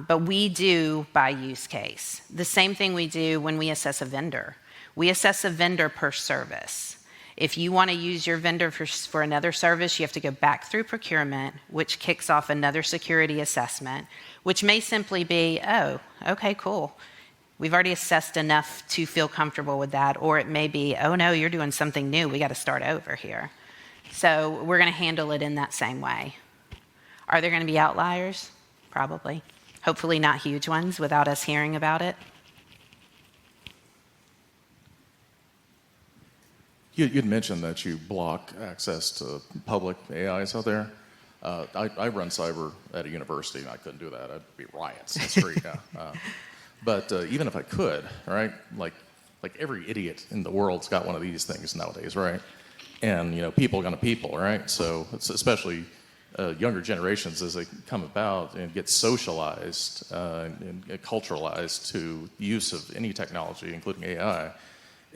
But we do by use case. The same thing we do when we assess a vendor. We assess a vendor per service. If you want to use your vendor for another service, you have to go back through procurement, which kicks off another security assessment, which may simply be, oh, okay, cool. We've already assessed enough to feel comfortable with that. Or it may be, oh no, you're doing something new. We got to start over here. So we're going to handle it in that same way. Are there going to be outliers? Probably. Hopefully not huge ones without us hearing about it. You'd mentioned that you block access to public AIs out there. I run cyber at a university, and I couldn't do that. I'd be riots in the street. But even if I could, right, like every idiot in the world's got one of these things nowadays, right? And people gonna people, right? So it's especially younger generations, as they come about and get socialized and culturalized to use of any technology, including AI,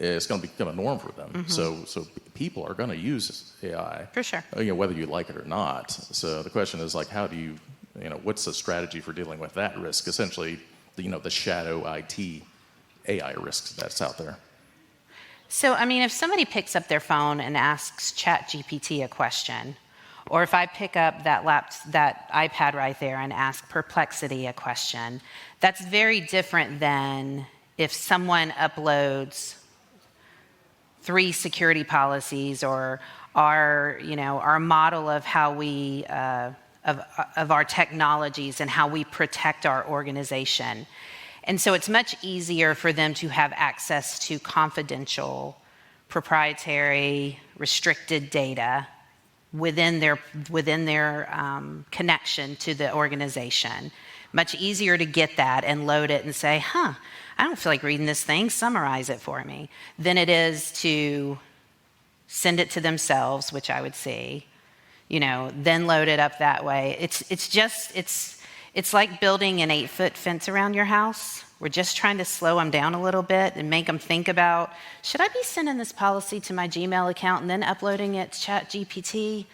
it's going to become a norm for them. Mm-hmm. So people are going to use AI, for sure. Whether you like it or not. So the question is, like, how do you, what's the strategy for dealing with that risk? Essentially, the shadow IT AI risks that's out there. So, if somebody picks up their phone and asks ChatGPT a question, or if I pick up that iPad right there and ask Perplexity a question, that's very different than if someone uploads 3 security policies or our model of how we of our technologies and how we protect our organization. And so it's much easier for them to have access to confidential, proprietary, restricted data within their connection to the organization. Much easier to get that and load it and say, I don't feel like reading this thing, summarize it for me, than it is to send it to themselves, which I would see, then load it up that way. It's like building an 8-foot fence around your house. We're just trying to slow them down a little bit and make them think about, should I be sending this policy to my Gmail account and then uploading it to ChatGPT?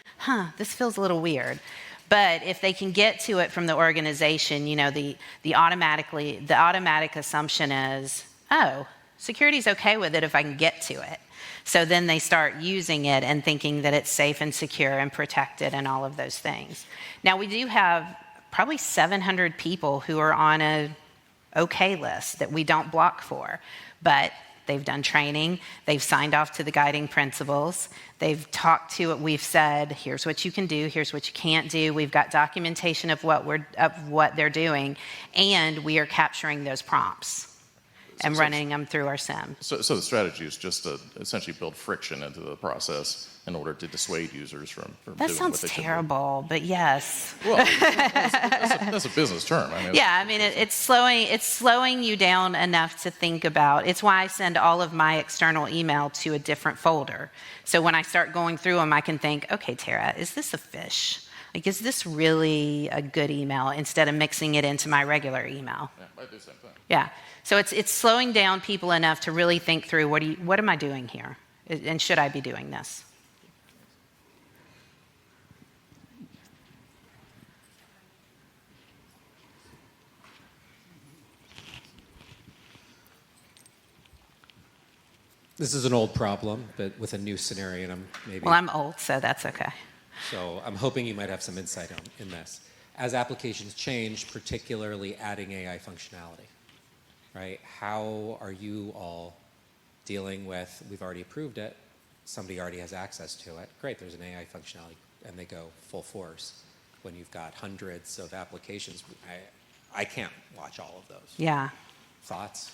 This feels a little weird. But if they can get to it from the organization, the automatic assumption is, security's okay with it if I can get to it. So then they start using it and thinking that it's safe and secure and protected and all of those things. Now, we do have probably 700 people who are on a okay list that we don't block for, but they've done training, they've signed off to the guiding principles, they've talked to it, we've said, here's what you can do, here's what you can't do, we've got documentation of what they're doing, and we are capturing those prompts. and running them through our SIM. So the strategy is just to essentially build friction into the process in order to dissuade users from That doing sounds what they should do. terrible, but yes. Well, that's a business term. I mean, Yeah, I mean, it's slowing you down enough to think about. It's why I send all of my external email to a different folder. So when I start going through them, I can think, okay, Tara, is this a fish? Like, is this really a good email, instead of mixing it into my regular email? Yeah, I do the same thing. Yeah. So it's slowing down people enough to really think through, what am I doing here? And should I be doing this? This is an old problem, but with a new scenario, and Well, I'm old, so that's okay. so I'm hoping you might have some insight in this. As applications change, particularly adding AI functionality, right? How are you all dealing with, we've already approved it, somebody already has access to it. Great, there's an AI functionality, and they go full force. When you've got hundreds of applications, I can't watch all of those. Yeah. Thoughts?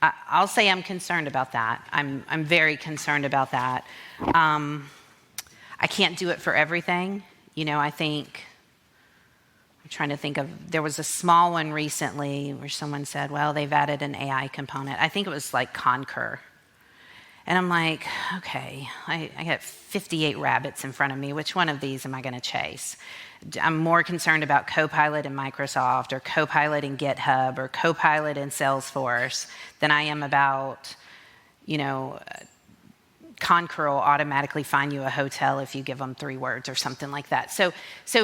I'll say I'm concerned about that. I'm very concerned about that. I can't do it for everything. You know, I'm trying to think of, there was a small one recently where someone said, well, they've added an AI component. I think it was like Concur. And I'm like, okay, I got 58 rabbits in front of me. Which one of these am I going to chase? I'm more concerned about Copilot in Microsoft, or Copilot in GitHub, or Copilot in Salesforce than I am about, you know, Concur will automatically find you a hotel if you give them 3 words or something like that. So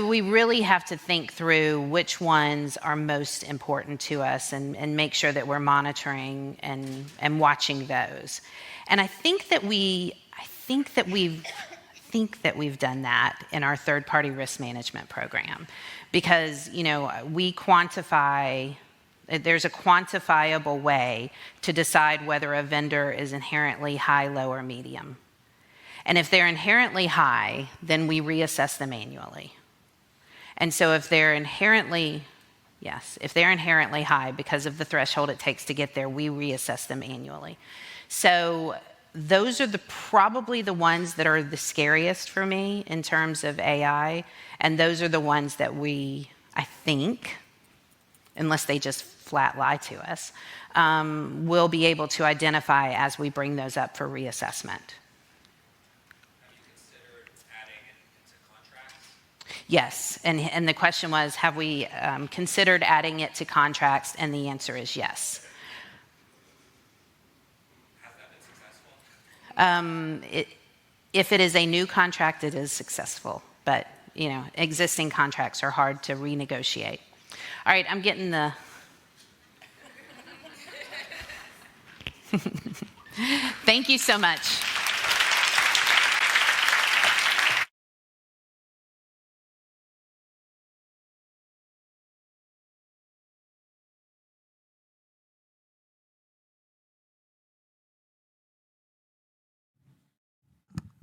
we really have to think through which ones are most important to us, and make sure that we're monitoring and watching those. And I think that we've done that in our third-party risk management program, because, you know, we quantify. There's a quantifiable way to decide whether a vendor is inherently high, low, or medium. And if they're inherently high, then we reassess them annually. And so if they're inherently high because of the threshold it takes to get there, we reassess them annually. So those are probably the ones that are the scariest for me in terms of AI, and those are the ones that I think, unless they just flat lie to us, we'll be able to identify as we bring those up for reassessment. Have you considered adding it into contracts? Yes, and the question was, have we considered adding it to contracts? And the answer is yes. Has that been successful? If it is a new contract, it is successful, but, you know, existing contracts are hard to renegotiate. All right, I'm getting the... Thank you so much.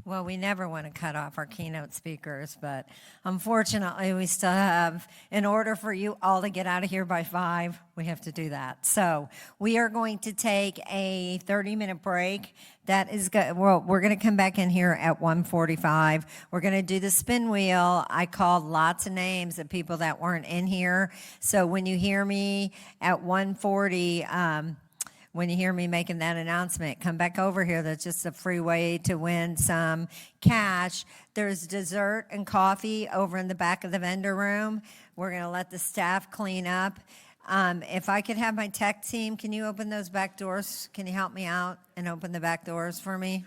Well, we never want to cut off our keynote speakers, but unfortunately, we still have, in order for you all to get out of here by 5, we have to do that. So we are going to take a 30-minute break. That is good. Well, we're going to come back in here at 1:45. We're going to do the spin wheel. I called lots of names of people that weren't in here. So when you hear me at 1:40, when you hear me making that announcement, come back over here. That's just a free way to win some cash. There's dessert and coffee over in the back of the vendor room. We're going to let the staff clean up. If I could have my tech team, can you open those back doors? Can you help me out and open the back doors for me?